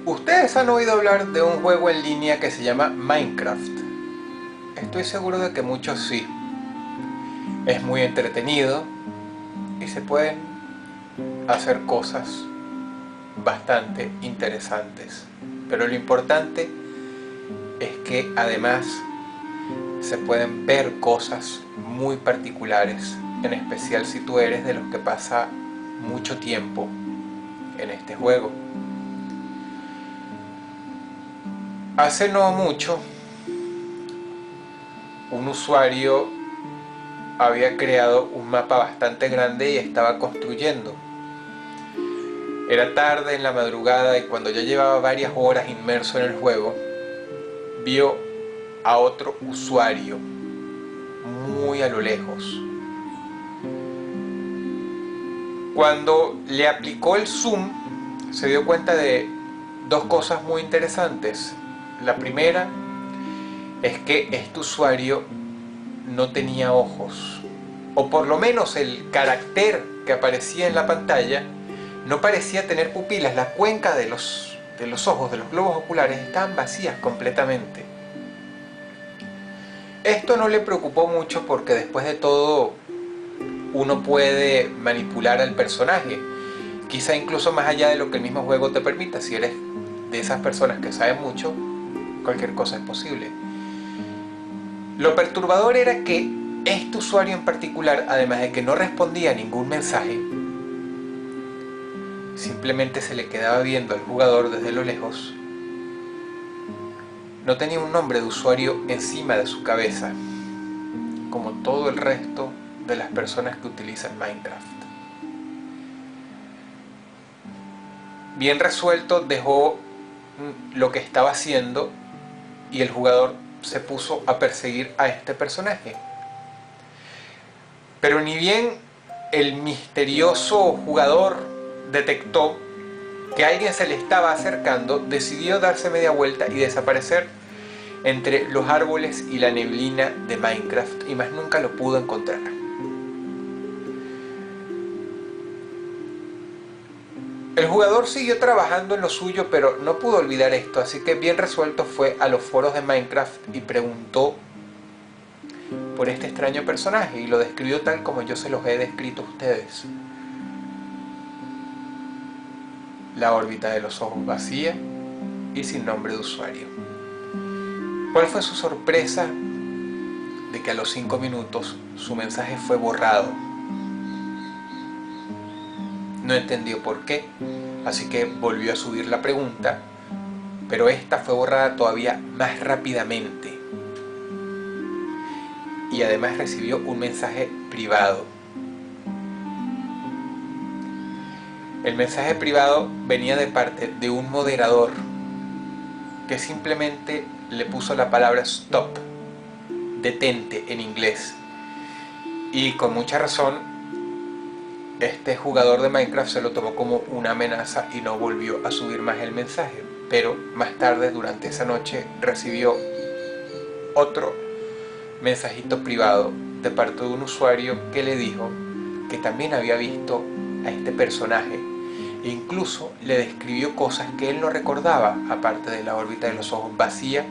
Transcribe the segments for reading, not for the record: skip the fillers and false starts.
Ustedes han oído hablar de un juego en línea que se llama Minecraft. Estoy seguro de que muchos sí. Es muy entretenido y se pueden hacer cosas bastante interesantes. Pero lo importante es que además se pueden ver cosas muy particulares, en especial si tú eres de los que pasa mucho tiempo en este juego. Hace no mucho, un usuario había creado un mapa bastante grande y estaba construyendo. Era tarde en la madrugada y cuando ya llevaba varias horas inmerso en el juego, vio a otro usuario muy a lo lejos. Cuando le aplicó el zoom, se dio cuenta de dos cosas muy interesantes. La primera es que este usuario no tenía ojos, o por lo menos el carácter que aparecía en la pantalla no parecía tener pupilas. La cuenca de los ojos, de los globos oculares, estaban vacías completamente. Esto no le preocupó mucho porque después de todo uno puede manipular al personaje, quizá incluso más allá de lo que el mismo juego te permita. Si eres de esas personas que saben mucho, cualquier cosa es posible. Lo perturbador era que este usuario en particular, además de que no respondía a ningún mensaje, simplemente se le quedaba viendo al jugador desde lo lejos. No tenía un nombre de usuario encima de su cabeza, como todo el resto de las personas que utilizan Minecraft. Bien resuelto, dejó lo que estaba haciendo y el jugador se puso a perseguir a este personaje. Pero ni bien el misterioso jugador detectó que alguien se le estaba acercando, decidió darse media vuelta y desaparecer entre los árboles y la neblina de Minecraft, y más nunca lo pudo encontrar. El jugador siguió trabajando en lo suyo, pero no pudo olvidar esto, así que bien resuelto fue a los foros de Minecraft y preguntó por este extraño personaje, y lo describió tal como yo se los he descrito a ustedes. La órbita de los ojos vacía y sin nombre de usuario. ¿Cuál fue su sorpresa? De que a los 5 minutos su mensaje fue borrado. No entendió por qué, así que volvió a subir la pregunta, pero esta fue borrada todavía más rápidamente. Y además recibió un mensaje privado. El mensaje privado venía de parte de un moderador que simplemente le puso la palabra stop, detente en inglés. Y con mucha razón, este jugador de Minecraft se lo tomó como una amenaza y no volvió a subir más el mensaje. Pero más tarde, durante esa noche, recibió otro mensajito privado de parte de un usuario que le dijo que también había visto a este personaje e incluso le describió cosas que él no recordaba, aparte de la órbita de los ojos vacía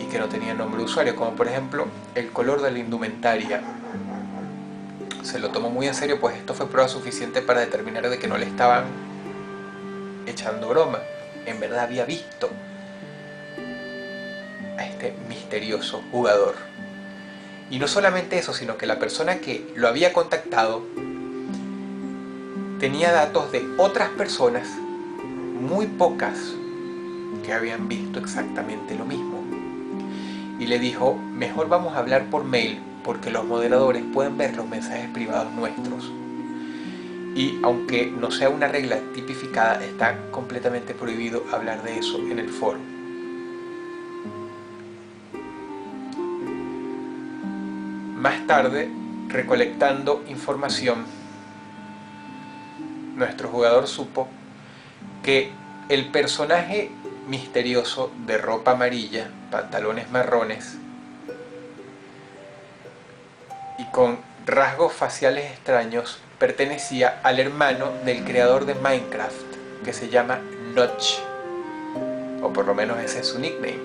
y que no tenía nombre de usuario, como por ejemplo el color de la indumentaria. Se lo tomó muy en serio, pues esto fue prueba suficiente para determinar de que no le estaban echando broma. En verdad había visto a este misterioso jugador. Y no solamente eso, sino que la persona que lo había contactado tenía datos de otras personas, muy pocas, que habían visto exactamente lo mismo. Y le dijo, mejor vamos a hablar por mail, porque los moderadores pueden ver los mensajes privados nuestros. Y aunque no sea una regla tipificada, está completamente prohibido hablar de eso en el foro. Más tarde, recolectando información, nuestro jugador supo que el personaje misterioso de ropa amarilla, pantalones marrones y con rasgos faciales extraños pertenecía al hermano del creador de Minecraft, que se llama Notch. o por lo menos ese es su nickname.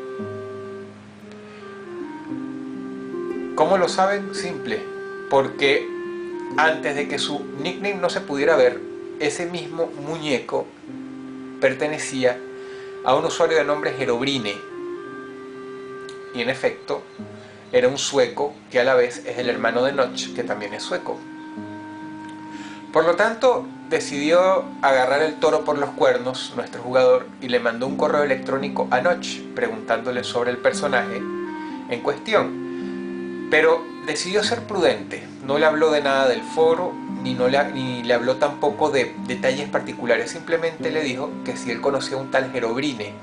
¿Cómo lo saben? Simple, porque antes de que su nickname no se pudiera ver, ese mismo muñeco pertenecía a un usuario de nombre Herobrine, y en efecto era un sueco que a la vez es el hermano de Notch, que también es sueco. Por lo tanto, decidió agarrar el toro por los cuernos nuestro jugador y le mandó un correo electrónico a Notch preguntándole sobre el personaje en cuestión, pero decidió ser prudente. No le habló de nada del foro, ni le habló tampoco de detalles particulares. Simplemente le dijo que si él conocía a un tal Herobrine,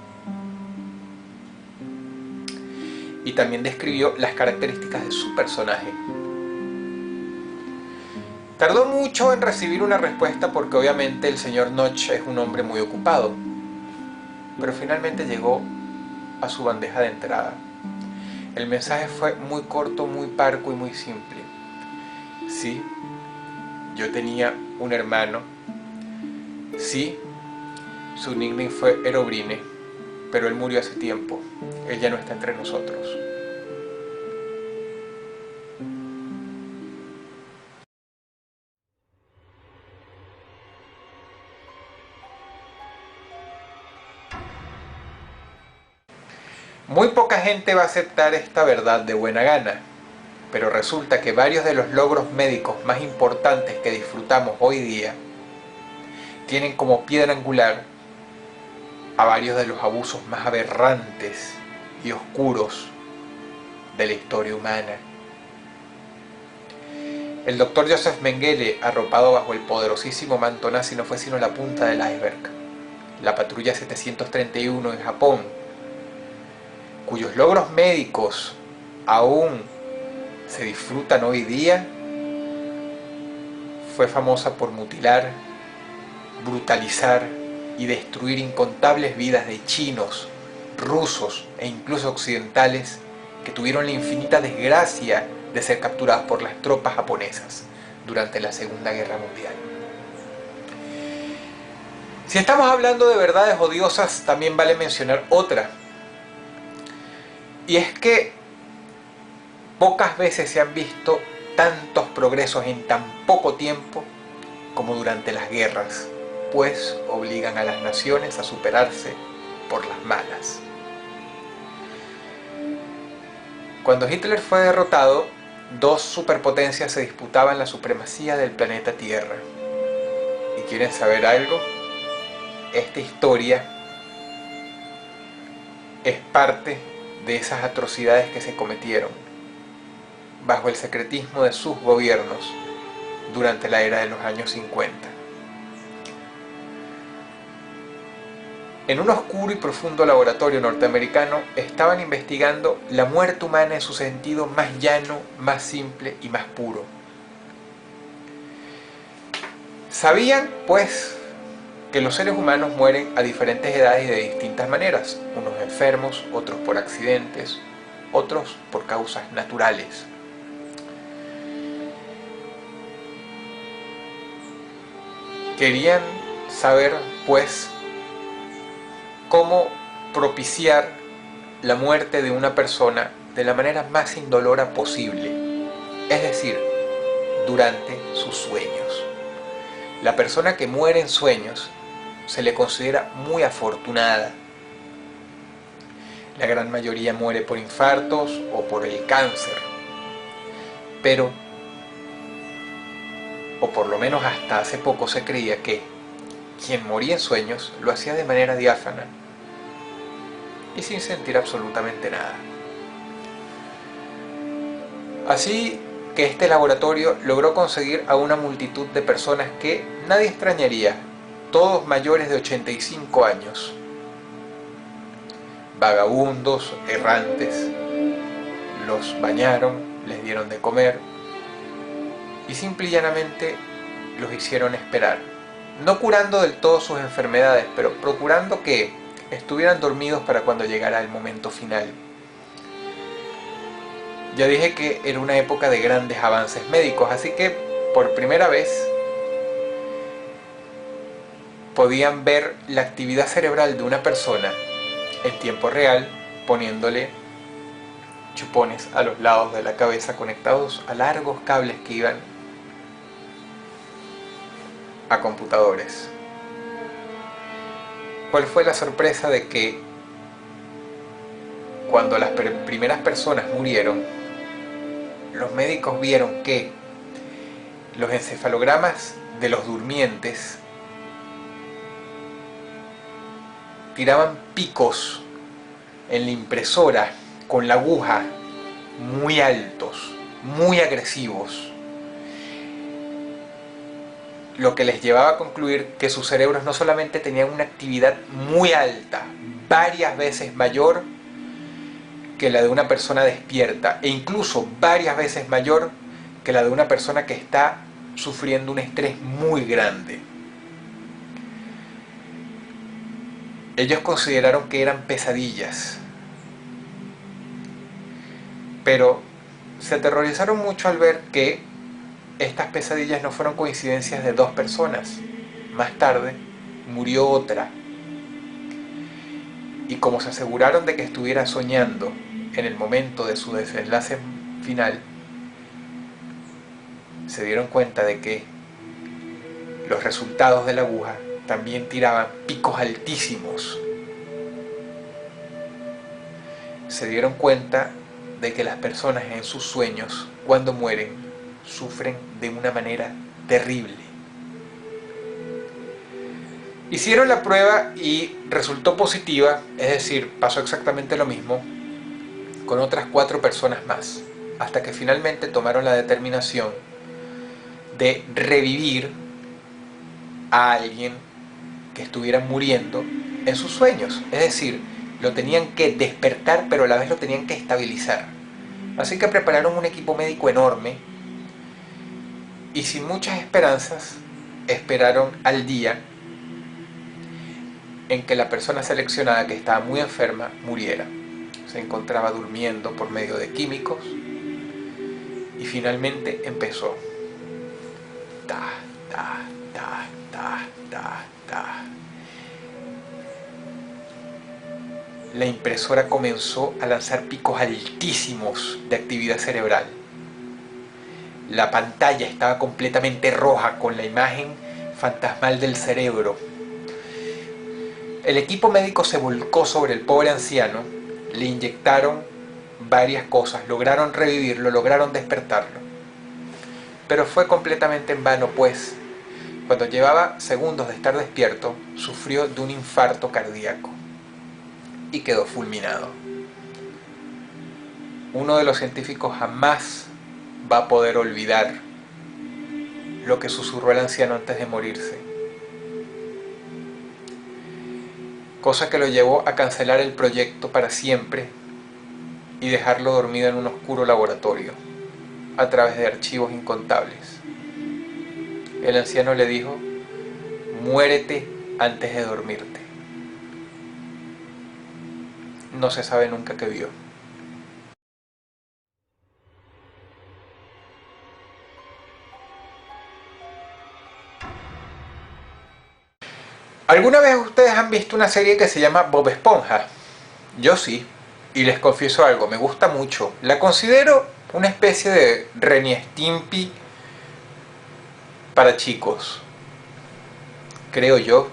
y también describió las características de su personaje. Tardó mucho en recibir una respuesta porque obviamente el señor Notch es un hombre muy ocupado, pero finalmente llegó a su bandeja de entrada. El mensaje fue muy corto, muy parco y muy simple. Sí, yo tenía un hermano. Sí, su nickname fue Herobrine, pero él murió hace tiempo. Él ya no está entre nosotros. Muy poca gente va a aceptar esta verdad de buena gana, pero resulta que varios de los logros médicos más importantes que disfrutamos hoy día tienen como piedra angular a varios de los abusos más aberrantes y oscuros de la historia humana. El doctor Joseph Mengele, arropado bajo el poderosísimo manto nazi, no fue sino la punta del iceberg. La patrulla 731 en Japón, cuyos logros médicos aún se disfrutan hoy día, fue famosa por mutilar, brutalizar y destruir incontables vidas de chinos, rusos e incluso occidentales que tuvieron la infinita desgracia de ser capturados por las tropas japonesas durante la Segunda Guerra Mundial. Si estamos hablando de verdades odiosas, también vale mencionar otra, y es que pocas veces se han visto tantos progresos en tan poco tiempo como durante las guerras, pues obligan a las naciones a superarse por las malas. Cuando Hitler fue derrotado, dos superpotencias se disputaban la supremacía del planeta Tierra. ¿Y quieren saber algo? Esta historia es parte de esas atrocidades que se cometieron bajo el secretismo de sus gobiernos durante la era de los años 50. En un oscuro y profundo laboratorio norteamericano estaban investigando la muerte humana en su sentido más llano, más simple y más puro. Sabían, pues, que los seres humanos mueren a diferentes edades y de distintas maneras, unos enfermos, otros por accidentes, otros por causas naturales. Querían saber, pues, cómo propiciar la muerte de una persona de la manera más indolora posible, es decir, durante sus sueños. La persona que muere en sueños se le considera muy afortunada. La gran mayoría muere por infartos o por el cáncer, pero, o por lo menos hasta hace poco se creía que quien moría en sueños lo hacía de manera diáfana y sin sentir absolutamente nada. Así que este laboratorio logró conseguir a una multitud de personas que nadie extrañaría, todos mayores de 85 años, vagabundos, errantes. Los bañaron, les dieron de comer y simple y llanamente los hicieron esperar, no curando del todo sus enfermedades, pero procurando que estuvieran dormidos para cuando llegara el momento final. Ya dije que era una época de grandes avances médicos, así que por primera vez podían ver la actividad cerebral de una persona en tiempo real, poniéndole chupones a los lados de la cabeza conectados a largos cables que iban a computadores. ¿Cuál fue la sorpresa de que cuando las primeras personas murieron, los médicos vieron que los encefalogramas de los durmientes tiraban picos en la impresora con la aguja muy altos, muy agresivos, lo que les llevaba a concluir que sus cerebros no solamente tenían una actividad muy alta, varias veces mayor que la de una persona despierta, e incluso varias veces mayor que la de una persona que está sufriendo un estrés muy grande. Ellos consideraron que eran pesadillas, pero se aterrorizaron mucho al ver que estas pesadillas no fueron coincidencias de dos personas. Más tarde murió otra, y como se aseguraron de que estuviera soñando en el momento de su desenlace final, se dieron cuenta de que los resultados de la aguja también tiraban picos altísimos. Se dieron cuenta de que las personas en sus sueños, cuando mueren, sufren de una manera terrible. Hicieron la prueba y resultó positiva, es decir, pasó exactamente lo mismo con otras 4 personas más, hasta que finalmente tomaron la determinación de revivir a alguien que estuviera muriendo en sus sueños, es decir, lo tenían que despertar, pero a la vez lo tenían que estabilizar. Así que prepararon un equipo médico enorme y sin muchas esperanzas esperaron al día en que la persona seleccionada, que estaba muy enferma, muriera. Se encontraba durmiendo por medio de químicos y finalmente empezó. Ta, ta, ta, ta, ta, ta. La impresora comenzó a lanzar picos altísimos de actividad cerebral. La pantalla estaba completamente roja con la imagen fantasmal del cerebro. El equipo médico se volcó sobre el pobre anciano, le inyectaron varias cosas, lograron revivirlo, lograron despertarlo. Pero fue completamente en vano, pues cuando llevaba segundos de estar despierto, sufrió de un infarto cardíaco y quedó fulminado. Uno de los científicos jamás va a poder olvidar lo que susurró el anciano antes de morirse, cosa que lo llevó a cancelar el proyecto para siempre y dejarlo dormido en un oscuro laboratorio a través de archivos incontables. El anciano le dijo: muérete antes de dormirte. No se sabe nunca qué vio. ¿Alguna vez ustedes han visto una serie que se llama Bob Esponja? Yo sí, y les confieso algo, me gusta mucho. La considero una especie de Ren y Stimpy para chicos. Creo yo,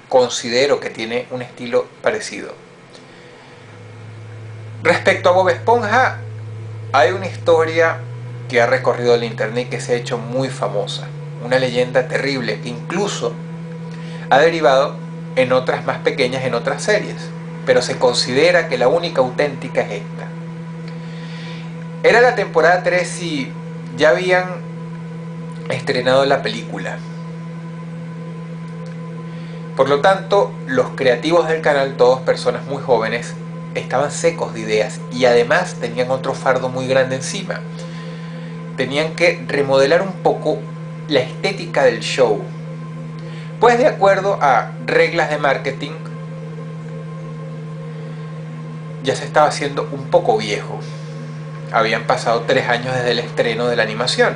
considero que tiene un estilo parecido. Respecto a Bob Esponja, hay una historia que ha recorrido el internet que se ha hecho muy famosa. Una leyenda terrible que incluso ha derivado en otras más pequeñas, en otras series, pero se considera que la única auténtica es esta. Era la temporada 3 y ya habían estrenado la película. Por lo tanto, los creativos del canal, todos personas muy jóvenes, estaban secos de ideas y además tenían otro fardo muy grande encima. Tenían que remodelar un poco la estética del show. Pues de acuerdo a reglas de marketing, ya se estaba haciendo un poco viejo. Habían pasado 3 años desde el estreno de la animación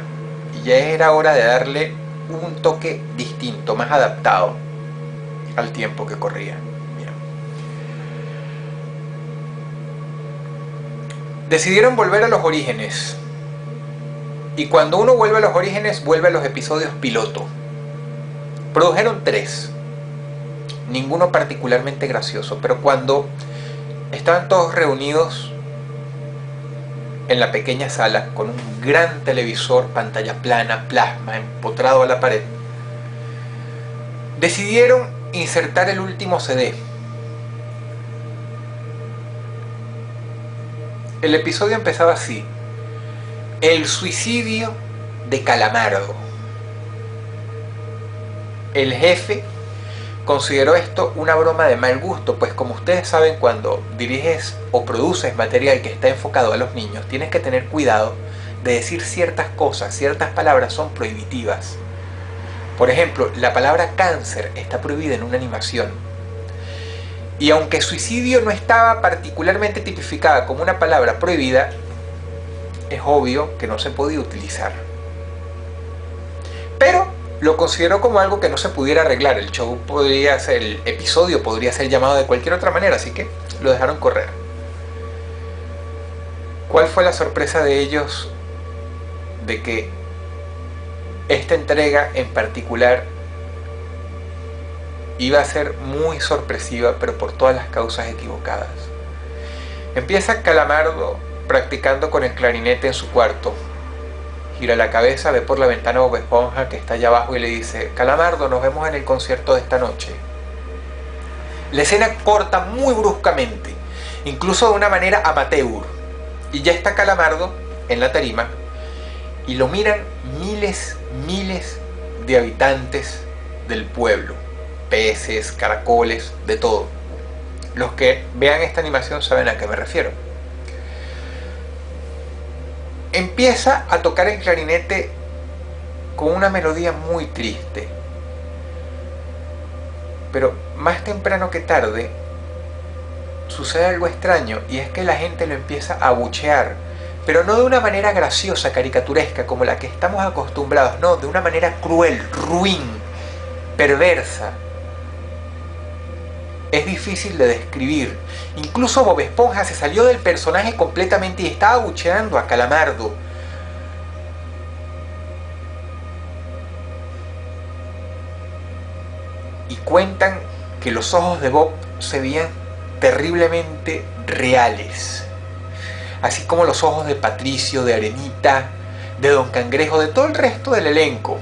y ya era hora de darle un toque distinto, más adaptado al tiempo que corría. Bien. Decidieron volver a los orígenes. Y cuando uno vuelve a los orígenes, vuelve a los episodios piloto. Produjeron 3. Ninguno particularmente gracioso, pero cuando estaban todos reunidos en la pequeña sala con un gran televisor, pantalla plana, plasma, empotrado a la pared, decidieron insertar el último CD. El episodio empezaba así: el suicidio de Calamardo. El jefe consideró esto una broma de mal gusto, pues como ustedes saben, cuando diriges o produces material que está enfocado a los niños, tienes que tener cuidado de decir ciertas cosas, ciertas palabras son prohibitivas. Por ejemplo, la palabra cáncer está prohibida en una animación. Y aunque suicidio no estaba particularmente tipificada como una palabra prohibida, es obvio que no se podía utilizar. Pero lo consideró como algo que no se pudiera arreglar. El show podría ser, el episodio podría ser llamado de cualquier otra manera, así que lo dejaron correr. ¿Cuál fue la sorpresa de ellos de que esta entrega en particular iba a ser muy sorpresiva, pero por todas las causas equivocadas? Empieza Calamardo practicando con el clarinete en su cuarto. Gira la cabeza, ve por la ventana a Bob Esponja, que está allá abajo, y le dice: Calamardo, nos vemos en el concierto de esta noche. La escena corta muy bruscamente, incluso de una manera amateur, y ya está Calamardo en la tarima, y lo miran miles de habitantes del pueblo, peces, caracoles, de todo. Los que vean esta animación saben a qué me refiero. Empieza a tocar el clarinete con una melodía muy triste. Pero más temprano que tarde sucede algo extraño, y es que la gente lo empieza a abuchear, pero no de una manera graciosa, caricaturesca, como la que estamos acostumbrados, no, de una manera cruel, ruin, perversa. Es difícil de describir. Incluso Bob Esponja se salió del personaje completamente y estaba abucheando a Calamardo. Y cuentan que los ojos de Bob se veían terriblemente reales, así como los ojos de Patricio, de Arenita, de Don Cangrejo, de todo el resto del elenco.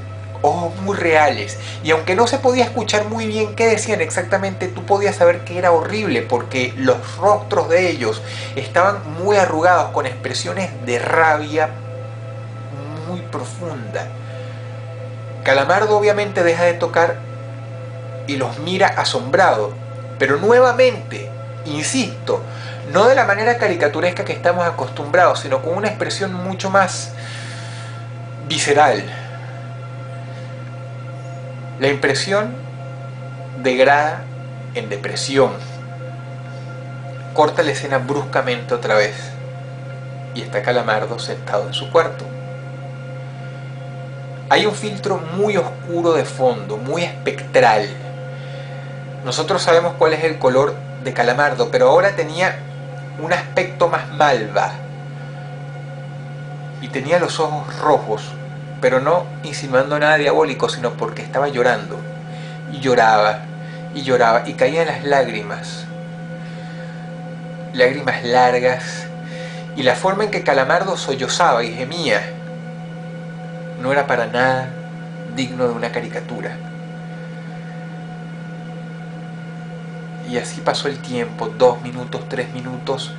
Ojos muy reales, y aunque no se podía escuchar muy bien qué decían exactamente, tú podías saber que era horrible, porque los rostros de ellos estaban muy arrugados, con expresiones de rabia muy profunda. Calamardo obviamente deja de tocar y los mira asombrado, pero nuevamente, insisto, no de la manera caricaturesca que estamos acostumbrados, sino con una expresión mucho más visceral. La impresión degrada en depresión. Corta la escena bruscamente otra vez, y está Calamardo sentado en su cuarto. Hay un filtro muy oscuro de fondo, muy espectral. Nosotros sabemos cuál es el color de Calamardo, pero ahora tenía un aspecto más malva. Y tenía los ojos rojos, pero no insinuando nada diabólico, sino porque estaba llorando. Y lloraba, y lloraba, y caían las lágrimas. Lágrimas largas. Y la forma en que Calamardo sollozaba y gemía no era para nada digno de una caricatura. Y así pasó el tiempo, 2 minutos, 3 minutos,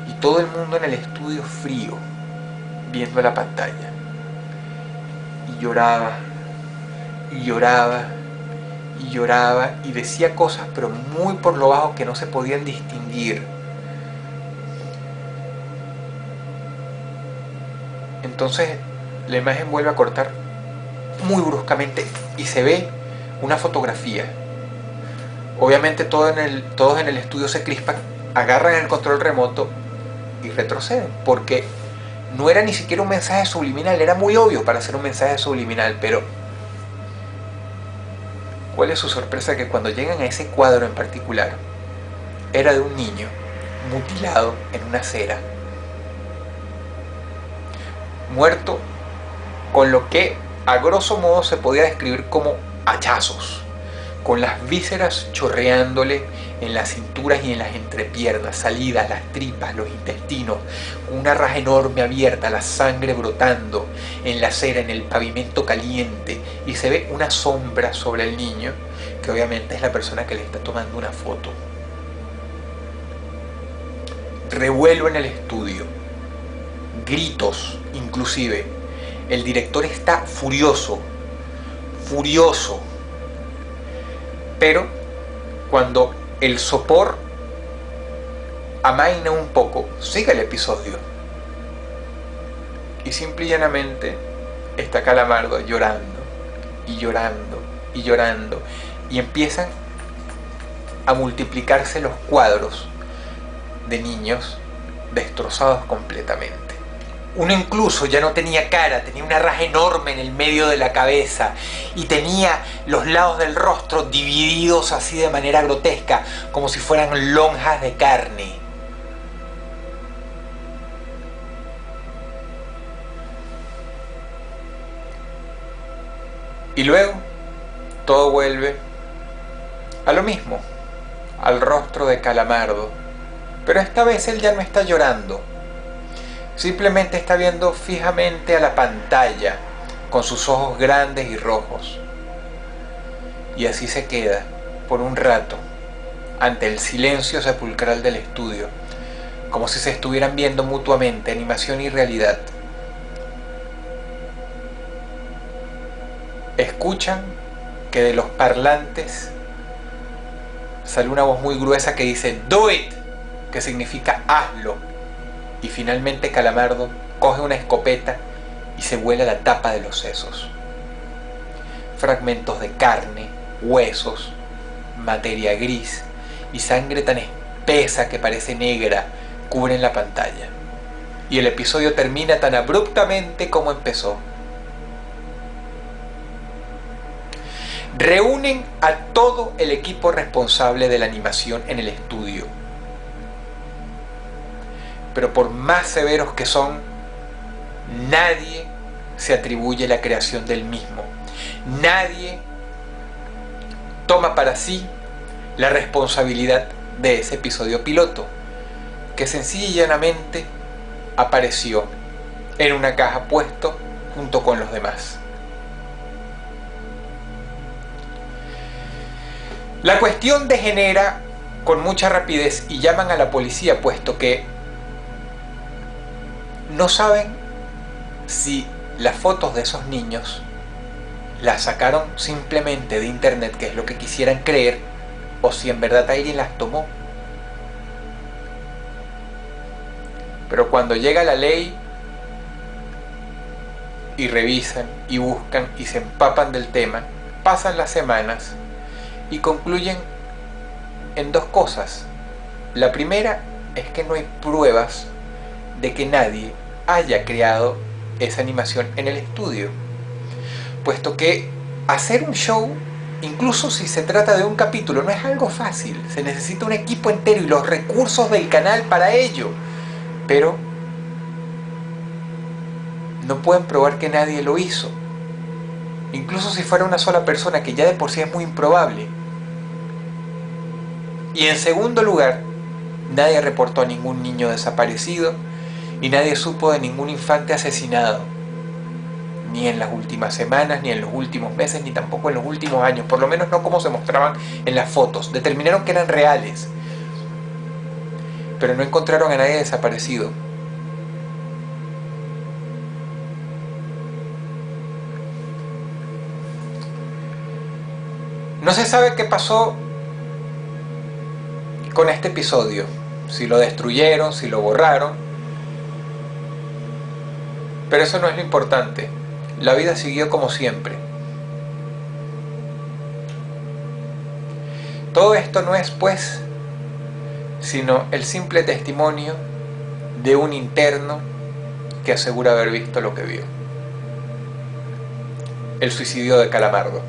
y todo el mundo en el estudio frío, viendo la pantalla. Y lloraba, y lloraba, y lloraba, y decía cosas, pero muy por lo bajo, que no se podían distinguir. Entonces la imagen vuelve a cortar muy bruscamente y se ve una fotografía. Obviamente todos en el estudio se crispan, agarran el control remoto y retroceden, porque no era ni siquiera un mensaje subliminal, era muy obvio para ser un mensaje subliminal, pero ¿cuál es su sorpresa? Que cuando llegan a ese cuadro en particular, era de un niño mutilado en una acera, muerto con lo que a grosso modo se podía describir como hachazos, con las vísceras chorreándole en las cinturas y en las entrepiernas, salidas, las tripas, los intestinos, una raja enorme abierta, la sangre brotando en la acera, en el pavimento caliente, y se ve una sombra sobre el niño, que obviamente es la persona que le está tomando una foto. Revuelo en el estudio, gritos inclusive. El director está furioso, pero cuando el sopor amaina un poco, sigue el episodio y simple y llanamente está Calamardo llorando y llorando y llorando, y empiezan a multiplicarse los cuadros de niños destrozados completamente. Uno incluso ya no tenía cara, tenía una raja enorme en el medio de la cabeza y tenía los lados del rostro divididos así de manera grotesca, como si fueran lonjas de carne. Y luego todo vuelve a lo mismo, al rostro de Calamardo, pero esta vez él ya no está llorando. Simplemente está viendo fijamente a la pantalla con sus ojos grandes y rojos. Y así se queda por un rato ante el silencio sepulcral del estudio, como si se estuvieran viendo mutuamente animación y realidad. Escuchan que de los parlantes sale una voz muy gruesa que dice "Do it", que significa hazlo. Y finalmente Calamardo coge una escopeta y se vuela la tapa de los sesos. Fragmentos de carne, huesos, materia gris y sangre tan espesa que parece negra cubren la pantalla. Y el episodio termina tan abruptamente como empezó. Reúnen a todo el equipo responsable de la animación en el estudio. Pero por más severos que son, nadie se atribuye la creación del mismo. Nadie toma para sí la responsabilidad de ese episodio piloto, que sencilla y llanamente apareció en una caja puesto junto con los demás. La cuestión degenera con mucha rapidez y llaman a la policía, puesto que no saben si las fotos de esos niños las sacaron simplemente de internet, que es lo que quisieran creer, o si en verdad alguien las tomó. Pero cuando llega la ley y revisan y buscan y se empapan del tema, pasan las semanas y concluyen en dos cosas. La primera es que no hay pruebas de que nadie haya creado esa animación en el estudio, puesto que hacer un show, incluso si se trata de un capítulo, no es algo fácil. Se necesita un equipo entero y los recursos del canal para ello, pero no pueden probar que nadie lo hizo, incluso si fuera una sola persona, que ya de por sí es muy improbable. Y en segundo lugar, nadie reportó a ningún niño desaparecido y nadie supo de ningún infante asesinado, ni en las últimas semanas, ni en los últimos meses, ni tampoco en los últimos años, por lo menos no como se mostraban en las fotos. Determinaron que eran reales, pero no encontraron a nadie desaparecido. No se sabe qué pasó con este episodio, si lo destruyeron, si lo borraron, pero eso no es lo importante. La vida siguió como siempre. Todo esto no es, pues, sino el simple testimonio de un interno que asegura haber visto lo que vio: el suicidio de Calamardo.